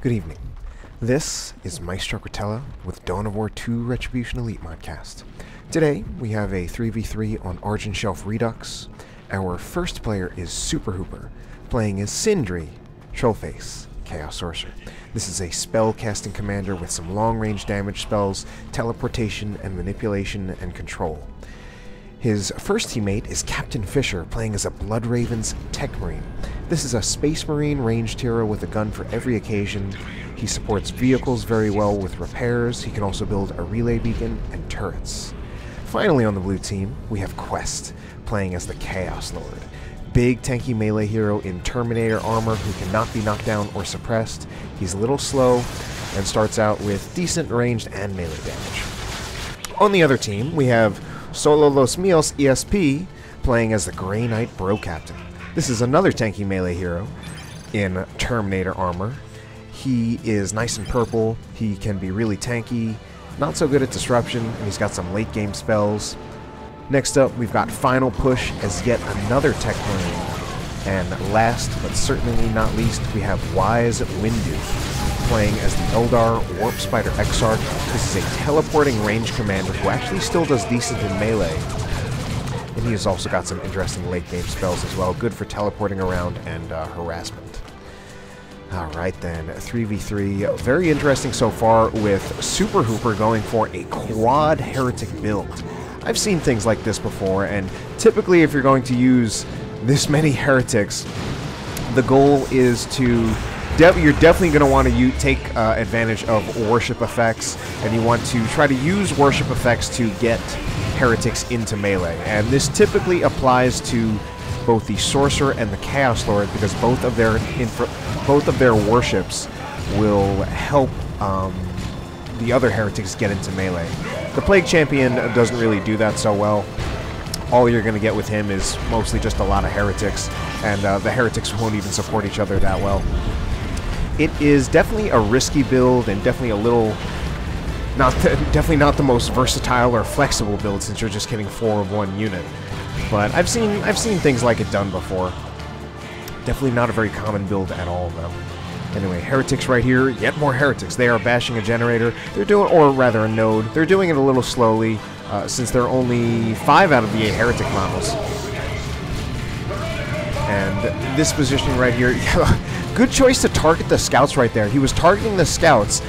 Good evening. This is Maestro Quatella with Dawn of War 2 Retribution Elite Modcast. Today, we have a 3v3 on Argent Shelf Redux. Our first player is Super Hooper, playing as Sindri, Trollface, Chaos Sorcerer. This is a spell-casting commander with some long-range damage spells, teleportation, and manipulation and control. His first teammate is Cpt.Fisher, playing as a Bloodraven's Techmarine. This is a Space Marine ranged hero with a gun for every occasion. He supports vehicles very well with repairs. He can also build a relay beacon and turrets. Finally on the blue team, we have Qwest, playing as the Chaos Lord. Big tanky melee hero in Terminator armor who cannot be knocked down or suppressed. He's a little slow and starts out with decent ranged and melee damage. On the other team, we have Solo Los Mios ESP, playing as the Grey Knight Bro Captain. This is another tanky melee hero in Terminator armor. He is nice and purple, he can be really tanky, not so good at disruption, and he's got some late game spells. Next up, we've got Final Push as yet another Techmarine. And last, but certainly not least, we have Wise Windu, playing as the Eldar Warp Spider Exarch. This is a teleporting range commander who actually still does decent in melee. And he has also got some interesting late game spells as well, good for teleporting around and harassment. Alright then, 3v3, very interesting so far with Super Hooper going for a quad heretic build. I've seen things like this before, and typically if you're going to use this many heretics, the goal is to you're definitely going to want to take advantage of worship effects, and you want to try to use worship effects to get heretics into melee. And this typically applies to both the Sorcerer and the Chaos Lord, because both of their worships will help the other heretics get into melee. The Plague Champion doesn't really do that so well. All you're going to get with him is mostly just a lot of heretics, and the heretics won't even support each other that well. It is definitely a risky build, and definitely a little, definitely not the most versatile or flexible build, since you're just getting 4 of one unit. But I've seen things like it done before. Definitely not a very common build at all, though. Anyway, heretics right here, yet more heretics. They are bashing a generator. They're doing, or rather a node. They're doing it a little slowly, since there are only 5 out of the 8 heretic models. And this positioning right here, good choice to target the scouts right there. He was targeting the scouts.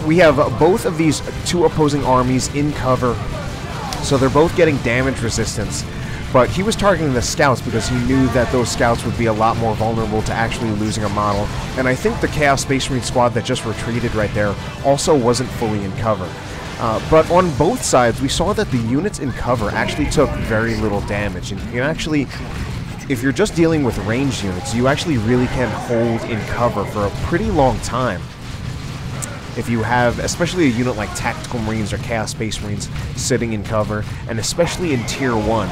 We have both of these 2 opposing armies in cover, so they're both getting damage resistance. But he was targeting the scouts because he knew that those scouts would be a lot more vulnerable to actually losing a model. And I think the Chaos Space Marine squad that just retreated right there also wasn't fully in cover. But on both sides, we saw that the units in cover actually took very little damage. And you actually, if you're just dealing with ranged units, you actually really can hold in cover for a pretty long time. If you have, especially a unit like Tactical Marines or Chaos Space Marines sitting in cover, and especially in Tier 1,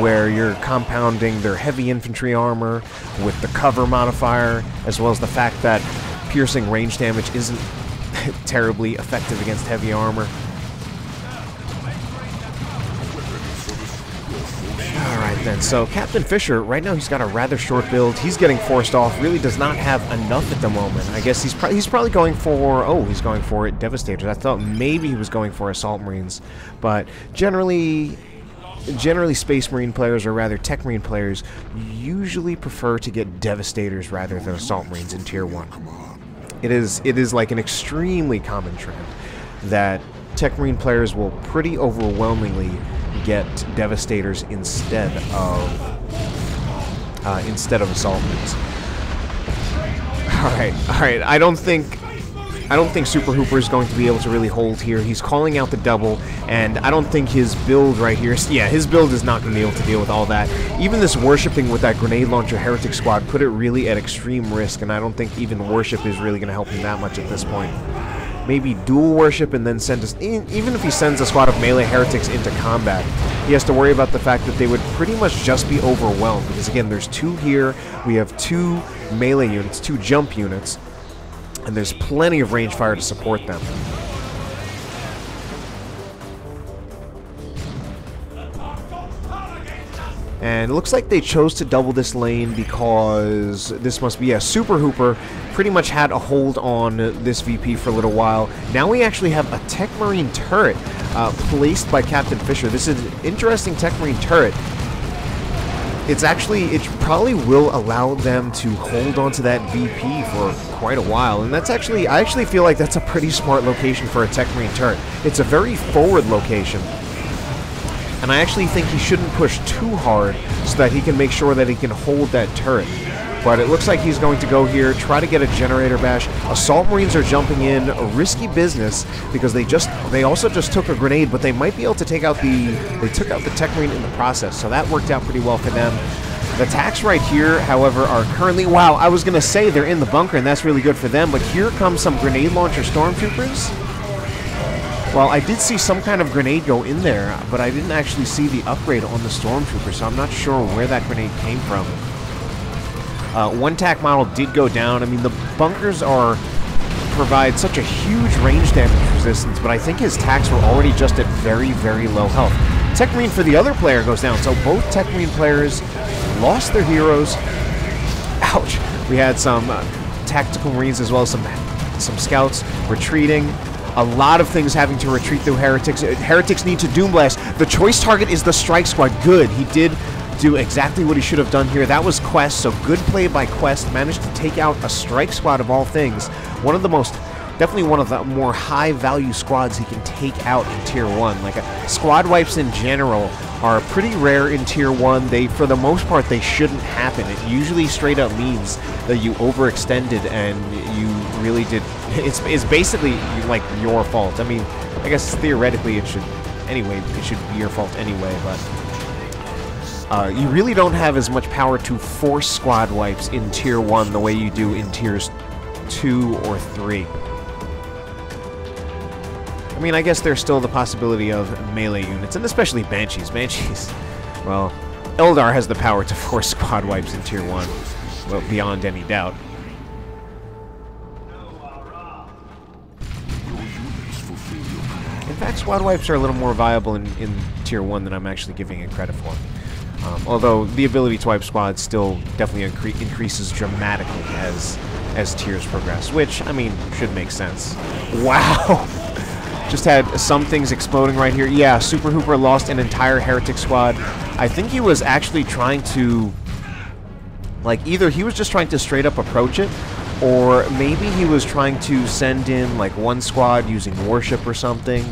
where you're compounding their heavy infantry armor with the cover modifier, as well as the fact that piercing range damage isn't terribly effective against heavy armor. Alright then, so Cpt.Fisher, right now he's got a rather short build. He's getting forced off, really does not have enough at the moment. I guess he's probably going for, he's going for Devastators. I thought maybe he was going for Assault Marines, but generally Space Marine players, or rather Tech Marine players, usually prefer to get Devastators rather than Assault Marines in Tier 1. It is like an extremely common trend that Tech Marine players will pretty overwhelmingly get Devastators instead of Assault Marines. Alright, I don't think Super Hooper is going to be able to really hold here. He's calling out the double, and I don't think his build right here, yeah, his build is not going to be able to deal with all that. Even this worshipping with that grenade launcher heretic squad put it really at extreme risk, and I don't think even worship is really going to help him that much at this point. Maybe dual worship and then send us, even if he sends a squad of melee heretics into combat, he has to worry about the fact that they would pretty much just be overwhelmed, because again, there's 2 here, we have 2 melee units, 2 jump units, and there's plenty of range fire to support them. And it looks like they chose to double this lane because this must be a Super Hooper pretty much had a hold on this VP for a little while. Now we actually have a Techmarine turret placed by Cpt.Fisher. This is an interesting Techmarine turret. It probably will allow them to hold onto that VP for quite a while, and that's actually, I actually feel like that's a pretty smart location for a Techmarine turret. It's a very forward location. And I actually think he shouldn't push too hard so that he can make sure that he can hold that turret. But it looks like he's going to go here, try to get a generator bash. Assault Marines are jumping in, a risky business because they also just took a grenade, but they might be able to take out they took out the Techmarine in the process, so that worked out pretty well for them. The attacks right here, however, are currently, wow, I was gonna say they're in the bunker and that's really good for them, but here comes some grenade launcher stormtroopers. Well, I did see some kind of grenade go in there, but I didn't actually see the upgrade on the Stormtrooper, so I'm not sure where that grenade came from. One TAC model did go down. I mean, the bunkers provide such a huge range damage resistance, but I think his TACs were already just at very, very low health. Techmarine for the other player goes down, so both Techmarine players lost their heroes. Ouch! We had some tactical Marines as well as some scouts retreating. A lot of things having to retreat through Heretics. Heretics need to Doom Blast. The choice target is the Strike Squad. Good. He did do exactly what he should have done here. That was Qwest, so good play by Qwest. Managed to take out a Strike Squad of all things. Definitely one of the more high-value squads he can take out in Tier 1. Like, squad wipes in general are pretty rare in Tier 1. For the most part, they shouldn't happen. It usually straight up means that you overextended and you really did... It's basically, like, your fault. I mean, I guess theoretically it should be your fault anyway, but... you really don't have as much power to force squad wipes in Tier 1 the way you do in Tiers 2 or 3. I mean, I guess there's still the possibility of melee units, and especially Banshees. Banshees, well, Eldar has the power to force squad wipes in Tier 1, well, beyond any doubt. In fact, squad wipes are a little more viable in Tier 1 than I'm actually giving it credit for. Although the ability to wipe squads still definitely increases dramatically as tiers progress, which, I mean, should make sense. Wow! Just had some things exploding right here. Yeah, Super Hooper lost an entire Heretic squad. I think he was actually trying to... Like, either he was just trying to straight up approach it, or maybe he was trying to send in, like, one squad using Warship or something,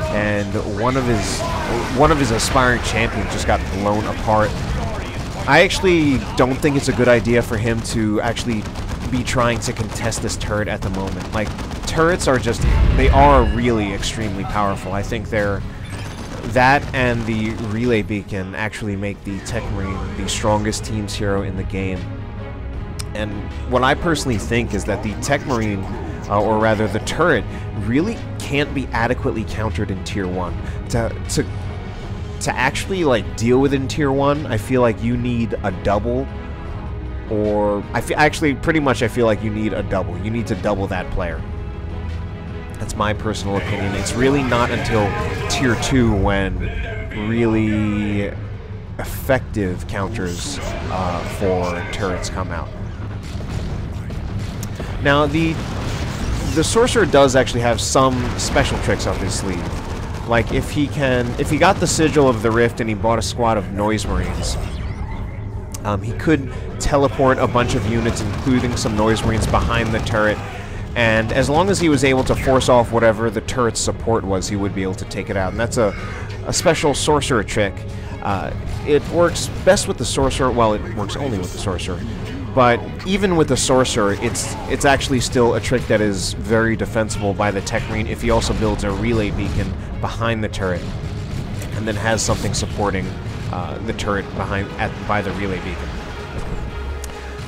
and one of his aspiring champions just got blown apart. I actually don't think it's a good idea for him to actually be trying to contest this turret at the moment. Like, turrets are just, they are really extremely powerful. I think that and the relay beacon actually make the Techmarine the strongest team's hero in the game. And what I personally think is that the Techmarine, or rather the turret, really can't be adequately countered in Tier 1. To actually, like, deal with it in Tier 1, I feel like you need a double, or... actually, pretty much I feel like you need a double. You need to double that player. That's my personal opinion. It's really not until Tier 2 when really effective counters for turrets come out. Now, the Sorcerer does actually have some special tricks up his sleeve. Like, if he got the Sigil of the Rift and he bought a squad of Noise Marines, he could teleport a bunch of units, including some Noise Marines, behind the turret, and as long as he was able to force off whatever the turret's support was, he would be able to take it out. And that's a special Sorcerer trick. It works best with the Sorcerer, well, it works only with the Sorcerer. But even with the Sorcerer, it's actually still a trick that is very defensible by the Techmarine if he also builds a relay beacon behind the turret, and then has something supporting the turret by the relay beacon.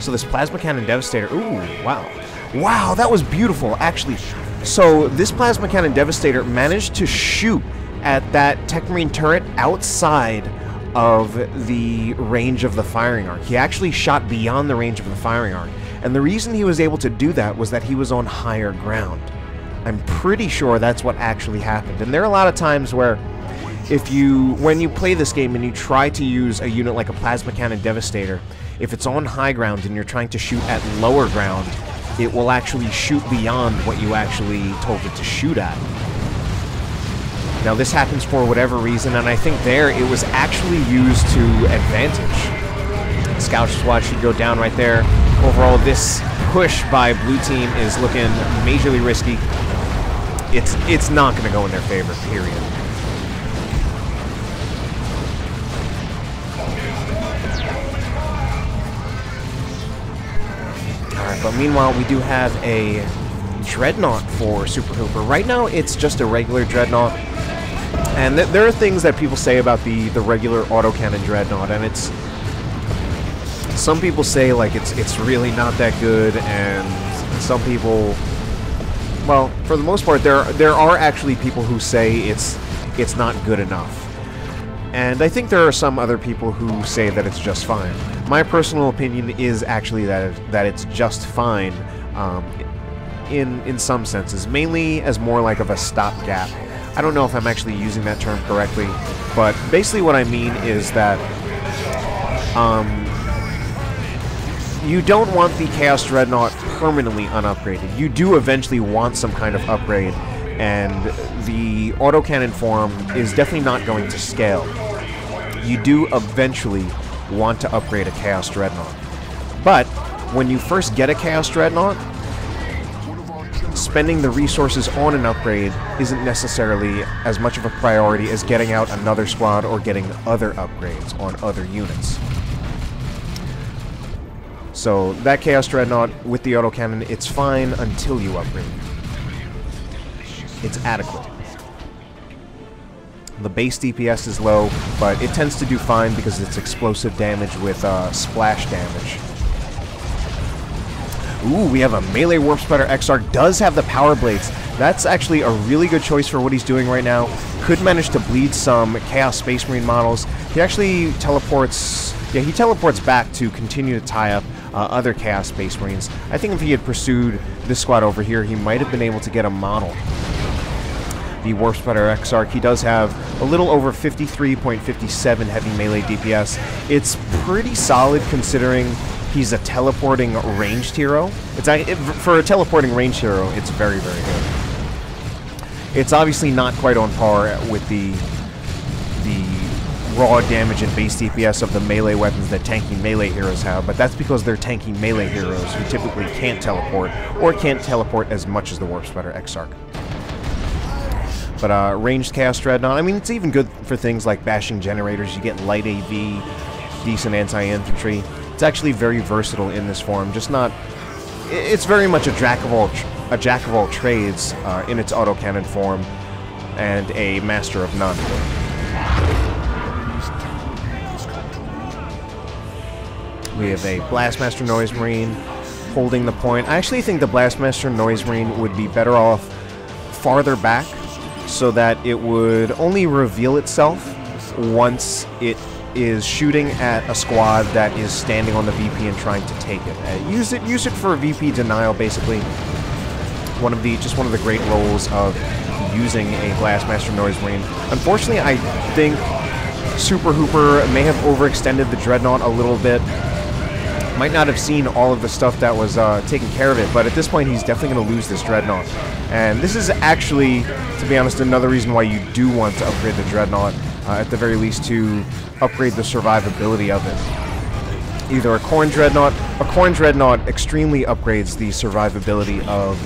So this Plasma Cannon Devastator, ooh, wow. Wow, that was beautiful, actually. So this Plasma Cannon Devastator managed to shoot at that Techmarine turret outside of the range of the firing arc. He actually shot beyond the range of the firing arc. And the reason he was able to do that was that he was on higher ground. I'm pretty sure that's what actually happened. And there are a lot of times where when you play this game and you try to use a unit like a Plasma Cannon Devastator, if it's on high ground and you're trying to shoot at lower ground, it will actually shoot beyond what you actually told it to shoot at. Now this happens for whatever reason, and I think there it was actually used to advantage. Scout Squad should go down right there. Overall, this push by blue team is looking majorly risky. It's not going to go in their favor, period. Alright, but meanwhile, we do have a Dreadnought for Super Hooper. Right now, it's just a regular Dreadnought. And there are things that people say about the regular autocannon Dreadnought, and it's... Some people say, like, it's really not that good, and some people... Well, for the most part, there are actually people who say it's not good enough. And I think there are some other people who say that it's just fine. My personal opinion is actually that it's just fine in some senses, mainly as more like of a stopgap. I don't know if I'm actually using that term correctly, but basically what I mean is that you don't want the Chaos Dreadnought permanently unupgraded. You do eventually want some kind of upgrade, and the autocannon form is definitely not going to scale. You do eventually want to upgrade a Chaos Dreadnought. But when you first get a Chaos Dreadnought, spending the resources on an upgrade isn't necessarily as much of a priority as getting out another squad or getting other upgrades on other units. So that Chaos Dreadnought with the autocannon, it's fine until you upgrade. It's adequate. The base DPS is low, but it tends to do fine because it's explosive damage with splash damage. Ooh, we have a melee Warp Spreader Exarch, does have the Power Blades. That's actually a really good choice for what he's doing right now. Could manage to bleed some Chaos Space Marine models. He actually teleports... Yeah, he teleports back to continue to tie up other Chaos Space Marines. I think if he had pursued this squad over here, he might have been able to get a model. The Warp Spreader Exarch, he does have a little over 53.57 heavy melee DPS. It's pretty solid considering he's a teleporting ranged hero. For a teleporting ranged hero, it's very, very good. It's obviously not quite on par with the raw damage and base DPS of the melee weapons that tanky melee heroes have, but that's because they're tanky melee heroes who typically can't teleport, or can't teleport as much as the Warp Spreader Exarch. But ranged Chaos Dreadnought, I mean, it's even good for things like bashing generators. You get light AV, decent anti-infantry. It's actually very versatile in this form, just not... It's very much a jack of all trades in its autocannon form, and a master of none. We have a Blastmaster Noise Marine holding the point. I actually think the Blastmaster Noise Marine would be better off farther back, so that it would only reveal itself once it is shooting at a squad that is standing on the VP and trying to take it. Use it for VP denial, basically. Just one of the great roles of using a Blastmaster Noise Marine. Unfortunately, I think Super Hooper may have overextended the Dreadnought a little bit. Might not have seen all of the stuff that was taking care of it, but at this point he's definitely going to lose this Dreadnought. And this is actually, to be honest, another reason why you do want to upgrade the Dreadnought, at the very least to upgrade the survivability of it. Either a Khorne Dreadnought extremely upgrades the survivability of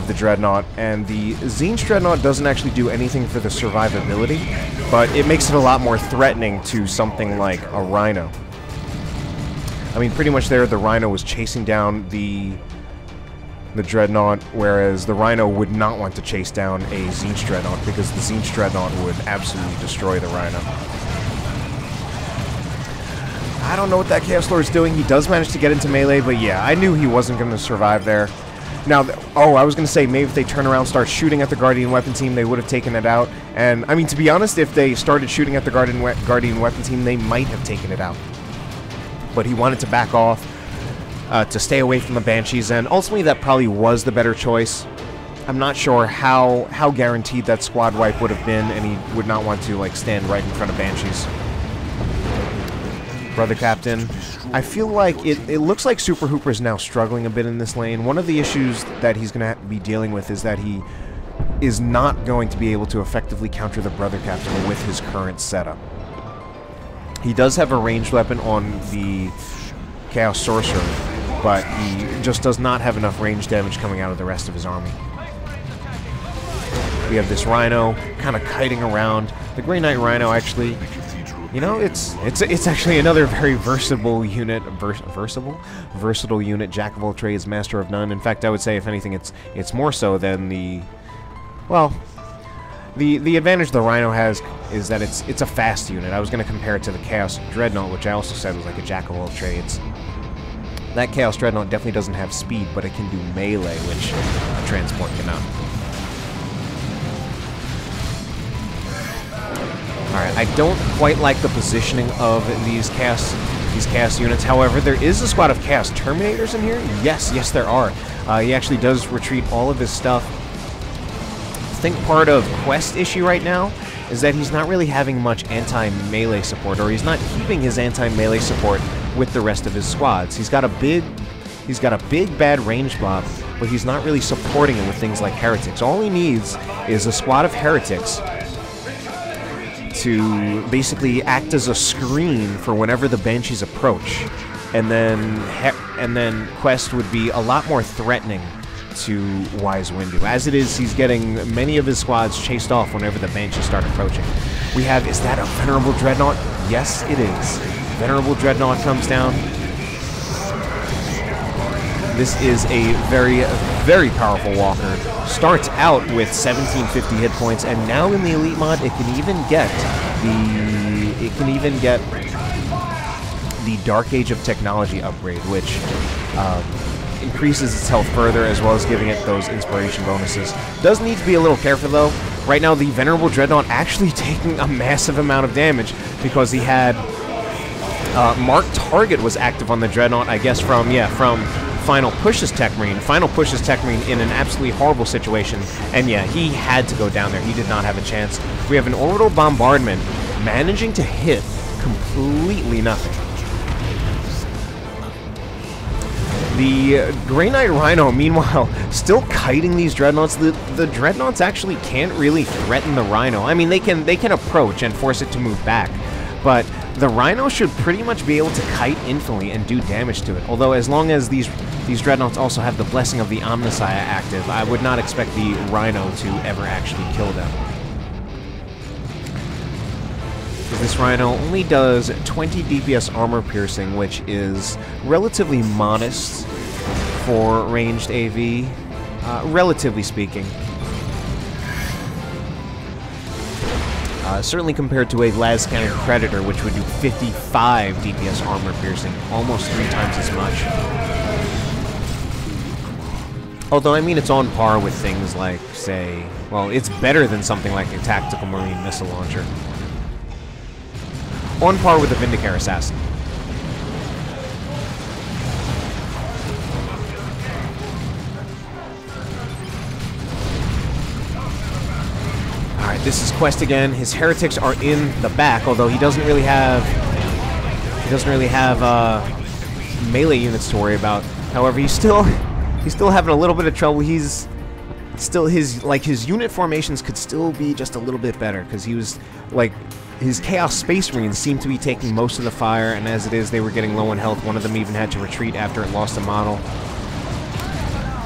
the Dreadnought, and the Tzeentch Dreadnought doesn't actually do anything for the survivability, but it makes it a lot more threatening to something like a Rhino. I mean, pretty much there, the Rhino was chasing down the Dreadnought, whereas the Rhino would not want to chase down a Tzeentch Dreadnought, because the Tzeentch Dreadnought would absolutely destroy the Rhino. I don't know what that Chaos Lord is doing. He does manage to get into melee, but yeah, I knew he wasn't going to survive there. Now, I was going to say, maybe if they turn around and start shooting at the Guardian Weapon Team, they would have taken it out. And, I mean, to be honest, if they started shooting at the Guardian Weapon Team, they might have taken it out. But he wanted to back off, to stay away from the Banshees, and ultimately that probably was the better choice. I'm not sure how guaranteed that squad wipe would have been, and he would not want to like stand right in front of Banshees. Brother Captain. I feel like it looks like Super Hooper is now struggling a bit in this lane. One of the issues that he's going to be dealing with is that he is not going to be able to effectively counter the Brother Captain with his current setup. He does have a ranged weapon on the Chaos Sorcerer, but he just does not have enough range damage coming out of the rest of his army. We have this Rhino kind of kiting around. The Grey Knight Rhino actually, you know, it's actually another very versatile unit, versatile unit, jack of all trades, master of none. In fact, I would say if anything, it's more so than the, well, the advantage the Rhino has is that it's a fast unit. I was going to compare it to the Chaos Dreadnought, which I also said was like a jack of all trades. That Chaos Dreadnought definitely doesn't have speed, but it can do melee, which a transport cannot. Alright, I don't quite like the positioning of these Chaos units. However, there is a squad of Chaos Terminators in here. Yes, there are. He actually does retreat all of his stuff. I think part of Qwest's issue right now is that he's not really having much anti-melee support, or he's not keeping his anti-melee support with the rest of his squads. He's got a big bad range buff, but he's not really supporting it with things like Heretics. All he needs is a squad of Heretics to basically act as a screen for whenever the Banshees approach, and then Qwest would be a lot more threatening to Wise Windu. As it is, he's getting many of his squads chased off whenever the Banshees start approaching. We have, is that a Venerable Dreadnought? Yes, it is. Venerable Dreadnought comes down. This is a very, very powerful walker. Starts out with 1750 hit points, and now in the Elite mod, it can even get the Dark Age of Technology upgrade, which increases its health further, as well as giving it those inspiration bonuses. Does need to be a little careful though. Right now, the Venerable Dreadnought actually taking a massive amount of damage because he had Mark Target was active on the Dreadnought, I guess from Final Push's Techmarine. Final Push's Techmarine in an absolutely horrible situation, and yeah, he had to go down there. He did not have a chance. We have an Orbital Bombardment managing to hit completely nothing. The Grey Knight Rhino, meanwhile, still kiting these Dreadnoughts. The Dreadnoughts actually can't really threaten the Rhino. I mean, they can approach and force it to move back, but the Rhino should pretty much be able to kite infinitely and do damage to it. Although, as long as these Dreadnoughts also have the Blessing of the Omnissiah active, I would not expect the Rhino to ever actually kill them. This Rhino only does 20 DPS armor piercing, which is relatively modest for ranged AV, relatively speaking. Certainly compared to a Las Cannon Predator, which would do 55 DPS armor piercing, almost 3 times as much. Although, I mean, it's on par with things like, say, well, it's better than something like a Tactical Marine Missile Launcher. On par with the Vindicator Assassin. Alright, this is Qwest again. His Heretics are in the back, although he doesn't really have melee units to worry about. However, he's still having a little bit of trouble. He's still his unit formations could still be just a little bit better, because he was like, his Chaos Space Marines seemed to be taking most of the fire, and as it is, they were getting low on health. One of them even had to retreat after it lost a model.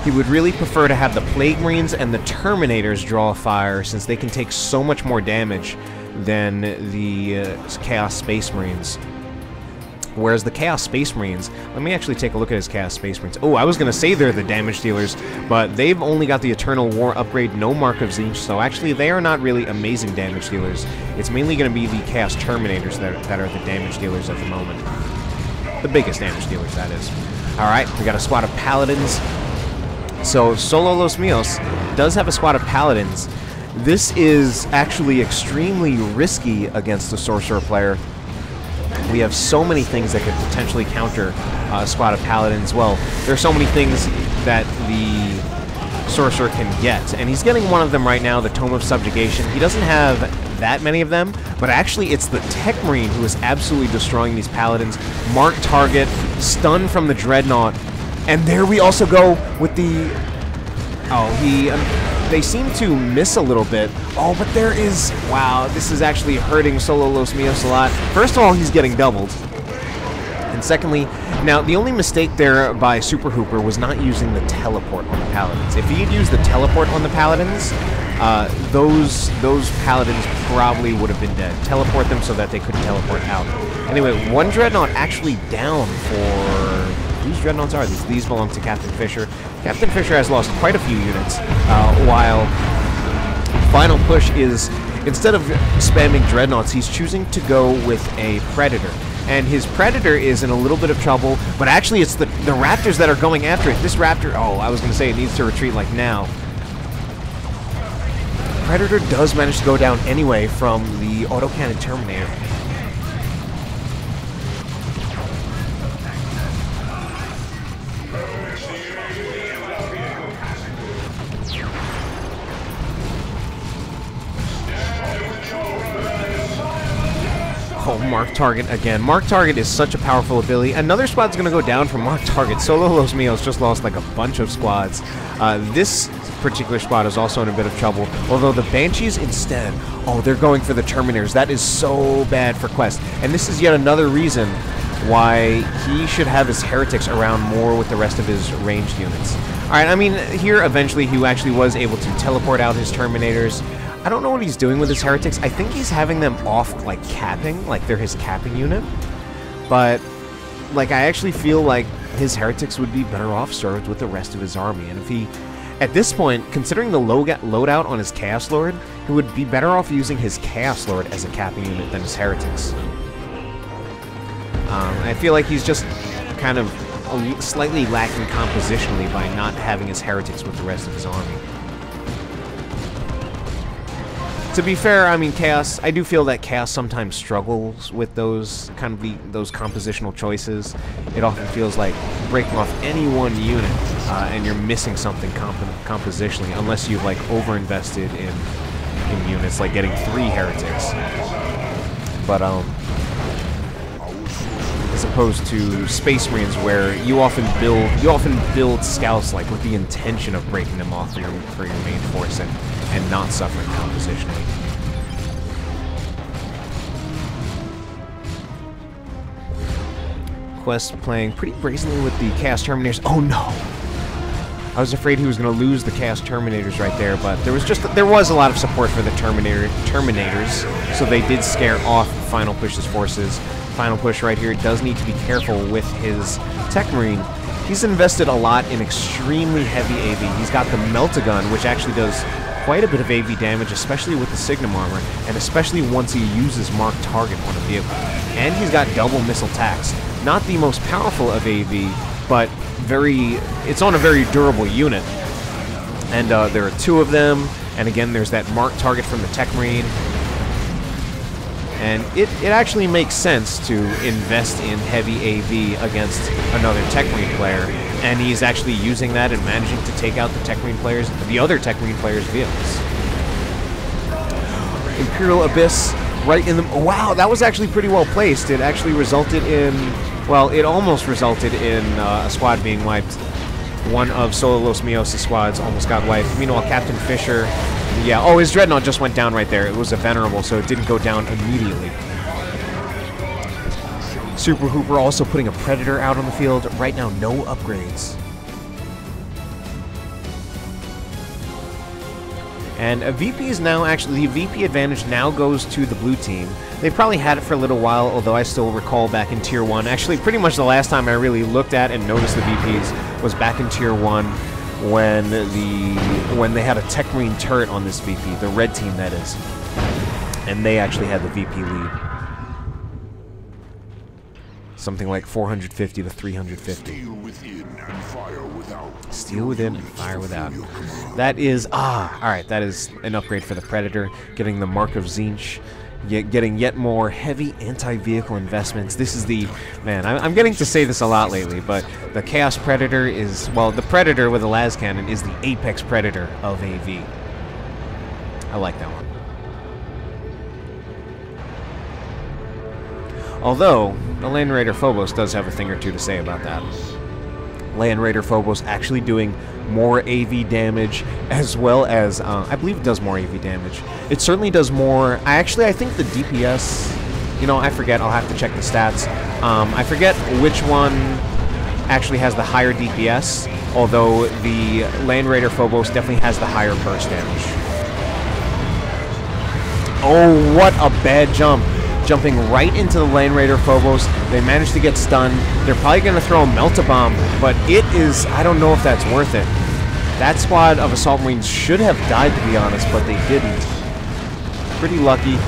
He would really prefer to have the Plague Marines and the Terminators draw fire, since they can take so much more damage than the Chaos Space Marines. Whereas the Chaos Space Marines, let me actually take a look at his Chaos Space Marines. Oh, I was going to say they're the damage dealers, but they've only got the Eternal War upgrade, no Mark of Tzeentch, so actually they are not really amazing damage dealers. It's mainly going to be the Chaos Terminators that are the damage dealers at the moment. The biggest damage dealers, that is. Alright, we got a squad of Paladins. So, Solo Los Mios does have a squad of Paladins. This is actually extremely risky against the Sorcerer player. We have so many things that could potentially counter a squad of Paladins. Well, there are so many things that Sorcerer can get. And he's getting one of them right now, the Tome of Subjugation. He doesn't have that many of them, but actually it's the Techmarine who is absolutely destroying these paladins. Mark target, stun from the Dreadnought, and there we also go with the... Oh, they seem to miss a little bit. Oh, but there is... Wow, this is actually hurting Solo Los Mios a lot. First of all, he's getting doubled. And secondly, now, the only mistake there by Super Hooper was not using the teleport on the Paladins. If he had used the teleport on the Paladins, those Paladins probably would have been dead. Teleport them so that they couldn't teleport out. Anyway, one Dreadnought actually down for... Whose Dreadnoughts are these? These belong to Cpt.Fisher. Cpt.Fisher has lost quite a few units, while Final Push is, instead of spamming Dreadnoughts, he's choosing to go with a Predator. And his Predator is in a little bit of trouble, but actually it's the Raptors that are going after it. This Raptor, oh, I was going to say it needs to retreat like now. Predator does manage to go down anyway from the autocannon Terminator. Oh, Mark Target again. Mark Target is such a powerful ability. Another squad's going to go down from Mark Target. Solo Los Mios just lost like a bunch of squads. This particular squad is also in a bit of trouble. Although the Banshees instead, oh, they're going for the Terminators. That is so bad for Qwest. And this is yet another reason why he should have his Heretics around more with the rest of his ranged units. Alright, I mean, here eventually he actually was able to teleport out his Terminators. I don't know what he's doing with his Heretics. I think he's having them off, like, capping, like they're his capping unit. But, like, I actually feel like his Heretics would be better off served with the rest of his army. And if he, at this point, considering the loadout on his Chaos Lord, he would be better off using his Chaos Lord as a capping unit than his Heretics. I feel like he's just kind of slightly lacking compositionally by not having his Heretics with the rest of his army. To be fair, I mean, Chaos, I do feel that Chaos sometimes struggles with those kind of those compositional choices. It often feels like breaking off any one unit, and you're missing something compositionally, unless you've, like, overinvested in units, like getting 3 Heretics. But, as opposed to Space Marines, where you often build scouts, like, with the intention of breaking them off for your main force and not suffering compositionally. Qwest playing pretty brazenly with the Chaos Terminators. Oh no! I was afraid he was going to lose the Chaos Terminators right there, but there was a lot of support for the Terminators, so they did scare off Final Push's forces. Final Push right here does need to be careful with his Techmarine. He's invested a lot in extremely heavy AV. He's got the Melt-A-Gun, which actually does quite a bit of AV damage, especially with the Signum armor, and especially once he uses Mark Target on a vehicle. And he's got double missile tacks. Not the most powerful of AV, but it's on a very durable unit. And there are 2 of them, and again, there's that Mark Target from the Techmarine. And it actually makes sense to invest in heavy AV against another Techmarine player, and he's actually using that and managing to take out the other Techmarine players' vehicles. Imperial Abyss right in the... Oh, wow, that was actually pretty well placed. It actually resulted in... Well, it almost resulted in a squad being wiped. One of Solo Los Mios' squads almost got wiped. Meanwhile, Cpt.Fisher... Yeah, oh, his Dreadnought just went down right there. It was a Venerable, so it didn't go down immediately. Super Hooper also putting a Predator out on the field. Right now, no upgrades. And a VP is now actually... The VP advantage now goes to the blue team. They probably had it for a little while, although I still recall back in Tier 1. Actually, pretty much the last time I really looked at and noticed the VPs was back in Tier 1. When they had a Techmarine turret on this VP, the red team that is, and they actually had the VP lead, something like 450 to 350. Steel within and fire without. Steel within and fire without. That is all right. That is an upgrade for the Predator, getting the Mark of Tzeentch, getting yet more heavy anti-vehicle investments. This is the... Man, I'm getting to say this a lot lately, but the Chaos Predator is... Well, the Predator with a las cannon is the apex predator of AV. I like that one. Although, the Land Raider Phobos does have a thing or two to say about that. Land Raider Phobos actually doing more AV damage, as well as, I believe it does more AV damage. It certainly does more, I think the DPS, you know, I forget, I'll have to check the stats. I forget which one actually has the higher DPS, although the Land Raider Phobos definitely has the higher burst damage. Oh, what a bad jump. Jumping right into the Land Raider Phobos. They managed to get stunned. They're probably going to throw a Melt-A-Bomb, but it is... I don't know if that's worth it. That squad of Assault Marines should have died, to be honest, but they didn't. Pretty lucky.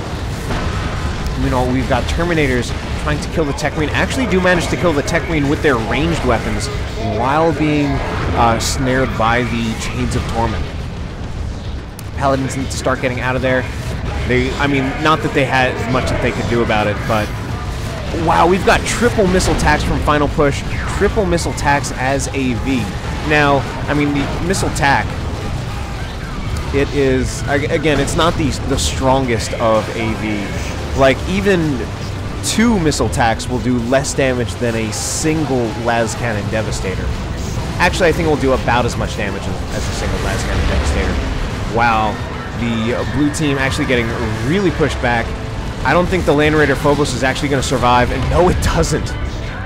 You know, we've got Terminators trying to kill the Techmarine. Actually do manage to kill the Techmarine with their ranged weapons while being snared by the Chains of Torment. Paladins need to start getting out of there. I mean, not that they had much that they could do about it, but... Wow, we've got triple missile attacks from Final Push, triple missile attacks as AV. Now, I mean, the missile attack, it is... Again, it's not the strongest of AV. Like, even 2 missile attacks will do less damage than a single las cannon Devastator. Actually, I think it will do about as much damage as a single las cannon Devastator. Wow. The blue team actually getting really pushed back. I don't think the Land Raider Phobos is actually going to survive, and no, it doesn't.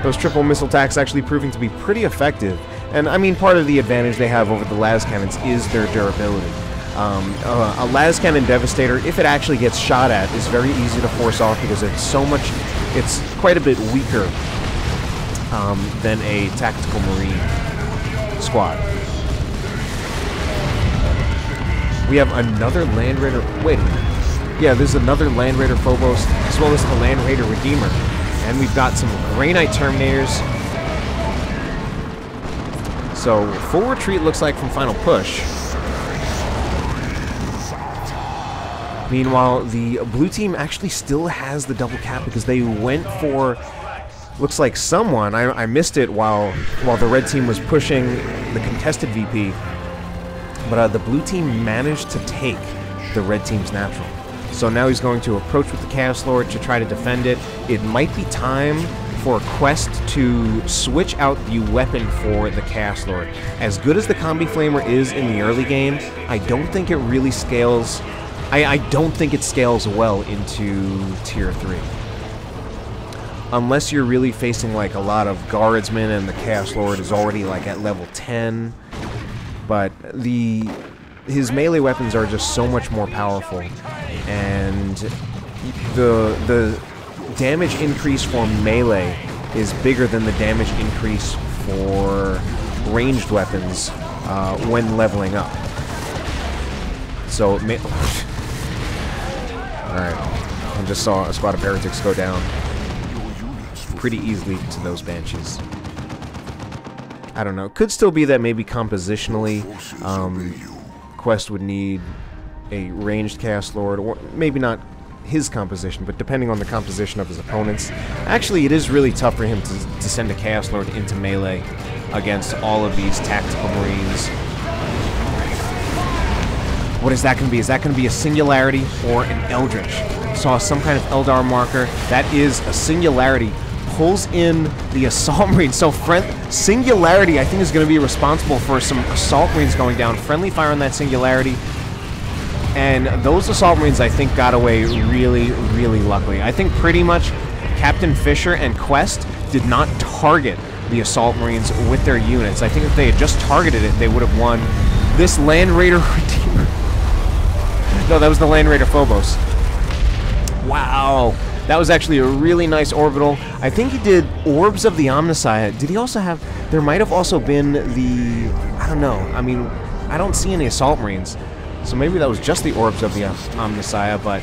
Those triple missile attacks actually proving to be pretty effective. And, I mean, part of the advantage they have over the las cannons is their durability. A las cannon Devastator, if it actually gets shot at, is very easy to force off because it's quite a bit weaker than a Tactical Marine squad. We have another Land Raider... Wait a minute. Yeah, there's another Land Raider Phobos, as well as the Land Raider Redeemer. And we've got some Grey Knight Terminators. So, full retreat looks like from Final Push. Meanwhile, the blue team actually still has the double cap because they went for... Looks like someone... I missed it while the red team was pushing the contested VP. But the blue team managed to take the red team's natural. So now he's going to approach with the Chaos Lord to try to defend it. It might be time for Qwest to switch out the weapon for the Chaos Lord. As good as the Combi Flamer is in the early game, I don't think it really scales... I don't think it scales well into Tier 3. Unless you're really facing like a lot of Guardsmen and the Chaos Lord is already like at level 10. But his melee weapons are just so much more powerful, and the damage increase for melee is bigger than the damage increase for ranged weapons when leveling up. So, alright, I just saw a squad of heretics go down pretty easily to those banshees. I don't know. Could still be that maybe compositionally, Qwest would need a ranged Chaos Lord, or maybe not his composition, but depending on the composition of his opponents. Actually, it is really tough for him to send a Chaos Lord into melee against all of these Tactical Marines. What is that going to be? Is that going to be a Singularity or an Eldritch? Saw some kind of Eldar marker. That is a Singularity. Pulls in the Assault Marines. So Singularity, I think, is going to be responsible for some Assault Marines going down. Friendly fire on that Singularity. And those Assault Marines, I think, got away really, really luckily. I think pretty much Cpt.Fisher and Qwest did not target the Assault Marines with their units. I think if they had just targeted it, they would have won. This Land Raider Redeemer... No, that was the Land Raider Phobos. Wow. That was actually a really nice orbital. I think he did Orbs of the Omnissiah. Did he also have... There might have also been the... I don't know. I mean, I don't see any Assault Marines. So maybe that was just the Orbs of the Omnissiah, but...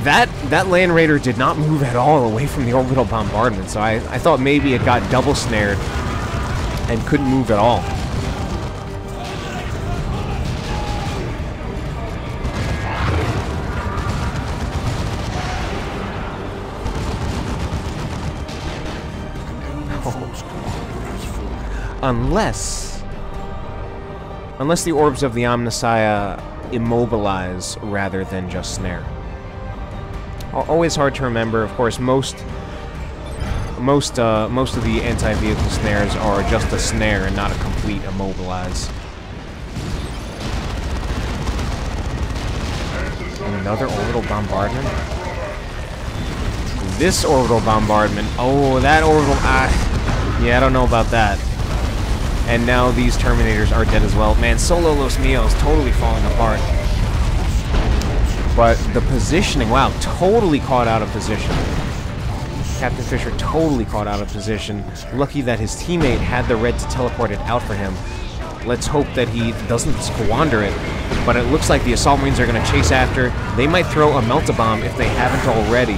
That Land Raider did not move at all away from the orbital bombardment, so I thought maybe it got double snared and couldn't move at all. Unless the Orbs of the Omnissiah immobilize rather than just snare. Always hard to remember. Of course, most of the anti-vehicle snares are just a snare and not a complete immobilize. Another orbital bombardment. This orbital bombardment. Oh, that orbital. Yeah, I don't know about that. And now these Terminators are dead as well. Man, Solo Los Mios totally falling apart. But the positioning, wow, totally caught out of position. Captain Fisher totally caught out of position. Lucky that his teammate had the red to teleport it out for him. Let's hope that he doesn't squander it. But it looks like the Assault Marines are going to chase after. They might throw a Melt-A-Bomb if they haven't already.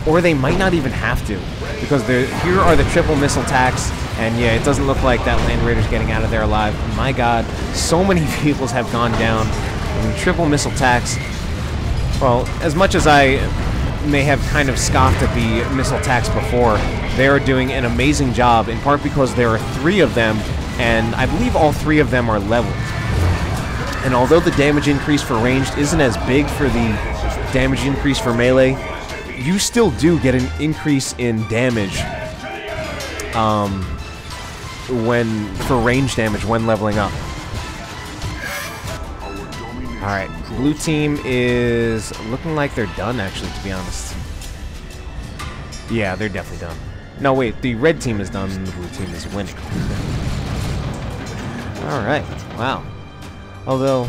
Or they might not even have to. Because here are the triple missile attacks. And yeah, it doesn't look like that Land Raider's getting out of there alive. My god, so many vehicles have gone down. And triple missile attacks. Well, as much as I may have kind of scoffed at the missile attacks before, they are doing an amazing job, in part because there are 3 of them, and I believe all 3 of them are leveled. And although the damage increase for ranged isn't as big for the damage increase for melee, you still do get an increase in damage for range damage when leveling up. Alright, blue team is looking like they're done, actually, to be honest. Yeah, they're definitely done. No, wait, the red team is done, and the blue team is winning. Alright, wow. Although,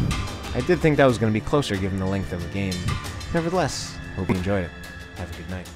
I did think that was going to be closer given the length of the game. Nevertheless, hope you enjoyed it. Have a good night.